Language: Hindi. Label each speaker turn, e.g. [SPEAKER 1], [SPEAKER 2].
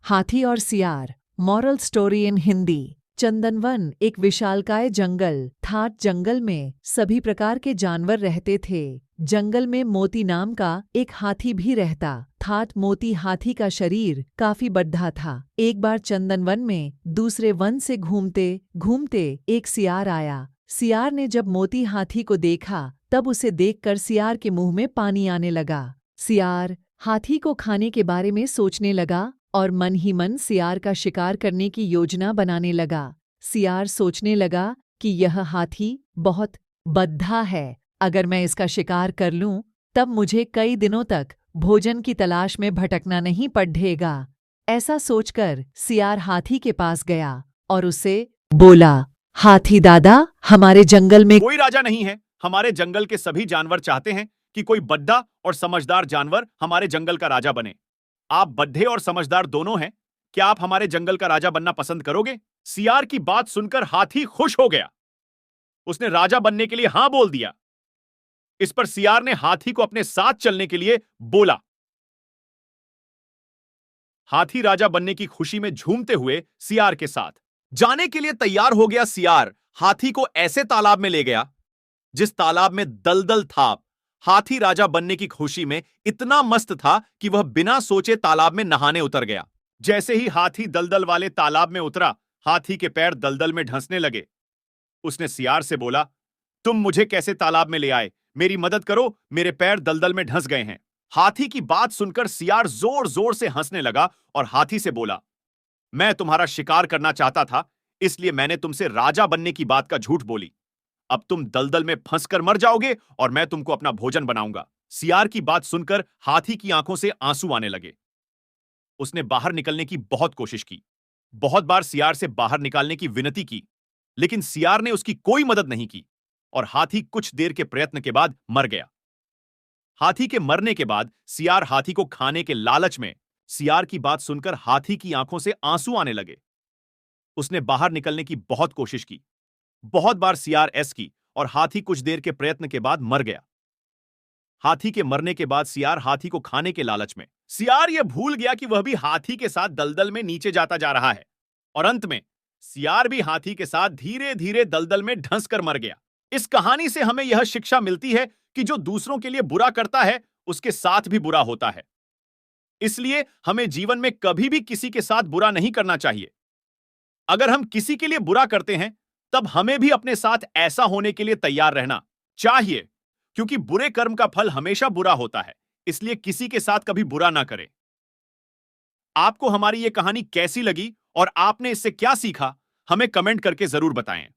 [SPEAKER 1] हाथी और सियार। Moral story in Hindi. Chandanvan एक विशालकाय जंगल था। जंगल में सभी प्रकार के जानवर रहते थे। जंगल में मोती नाम का एक हाथी भी रहता था। मोती हाथी का शरीर काफी बड़ा था। एक बार चंदनवन में दूसरे वन से घूमते घूमते एक सियार आया। सियार ने जब मोती हाथी को देखा तब उसे देखकर सियार के मुंह में पानी आने लगा। सियार हाथी को खाने के बारे में सोचने लगा और मन ही मन सियार का शिकार करने की योजना बनाने लगा। सियार सोचने लगा कि यह हाथी बहुत बद्धा है। अगर मैं इसका शिकार कर लूं, तब मुझे कई दिनों तक भोजन की तलाश में भटकना नहीं पड़ेगा। ऐसा सोचकर सियार हाथी के पास गया और उसे बोला, हाथी दादा, हमारे जंगल में
[SPEAKER 2] कोई राजा नहीं है। हमारे जंगल के सभी जानवर चाहते हैं कि कोई बड्ढा और समझदार जानवर हमारे जंगल का राजा बने। आप बड्ढे और समझदार दोनों हैं। क्या आप हमारे जंगल का राजा बनना पसंद करोगे? सियार की बात सुनकर हाथी खुश हो गया। उसने राजा बनने के लिए हां बोल दिया। इस पर सियार ने हाथी को अपने साथ चलने के लिए बोला। हाथी राजा बनने की खुशी में झूमते हुए सियार के साथ जाने के लिए तैयार हो गया। सियार हाथी को ऐसे तालाब में ले गया जिस तालाब में दलदल था। हाथी राजा बनने की खुशी में इतना मस्त था कि वह बिना सोचे तालाब में नहाने उतर गया। जैसे ही हाथी दलदल वाले तालाब में उतरा, हाथी के पैर दलदल में ढंसने लगे। उसने सियार से बोला, तुम मुझे कैसे तालाब में ले आए? मेरी मदद करो, मेरे पैर दलदल में ढंस गए हैं। हाथी की बात सुनकर सियार जोर जोर से हंसने लगा और हाथी से बोला, मैं तुम्हारा शिकार करना चाहता था, इसलिए मैंने तुमसे राजा बनने की बात का झूठ बोली। अब तुम दलदल में फंसकर मर जाओगे और मैं तुमको अपना भोजन बनाऊंगा। सियार की बात सुनकर हाथी की आंखों से आंसू आने लगे। उसने बाहर निकलने की बहुत कोशिश की। बहुत बार सियार से बाहर निकालने की विनती की, लेकिन सियार ने उसकी कोई मदद नहीं की और हाथी कुछ देर के प्रयत्न के बाद मर गया। हाथी के मरने के बाद सियार हाथी को खाने के लालच में सियार की बात सुनकर हाथी की आंखों से आंसू आने लगे। उसने बाहर निकलने की बहुत कोशिश की। बहुत बार सियार ऐस की और हाथी कुछ देर के प्रयत्न के बाद मर गया। हाथी के मरने के बाद सियार हाथी को खाने के लालच में सियार यह भूल गया कि वह भी हाथी के साथ दलदल में नीचे जाता जा रहा है और अंत में सियार भी हाथी के साथ धीरे धीरे दलदल में ढंस कर मर गया। इस कहानी से हमें यह शिक्षा मिलती है कि जो दूसरों के लिए बुरा करता है, उसके साथ भी बुरा होता है। इसलिए हमें जीवन में कभी भी किसी के साथ बुरा नहीं करना चाहिए। अगर हम किसी के लिए बुरा करते हैं, तब हमें भी अपने साथ ऐसा होने के लिए तैयार रहना चाहिए, क्योंकि बुरे कर्म का फल हमेशा बुरा होता है। इसलिए किसी के साथ कभी बुरा ना करें। आपको हमारी यह कहानी कैसी लगी और आपने इससे क्या सीखा, हमें कमेंट करके जरूर बताएं।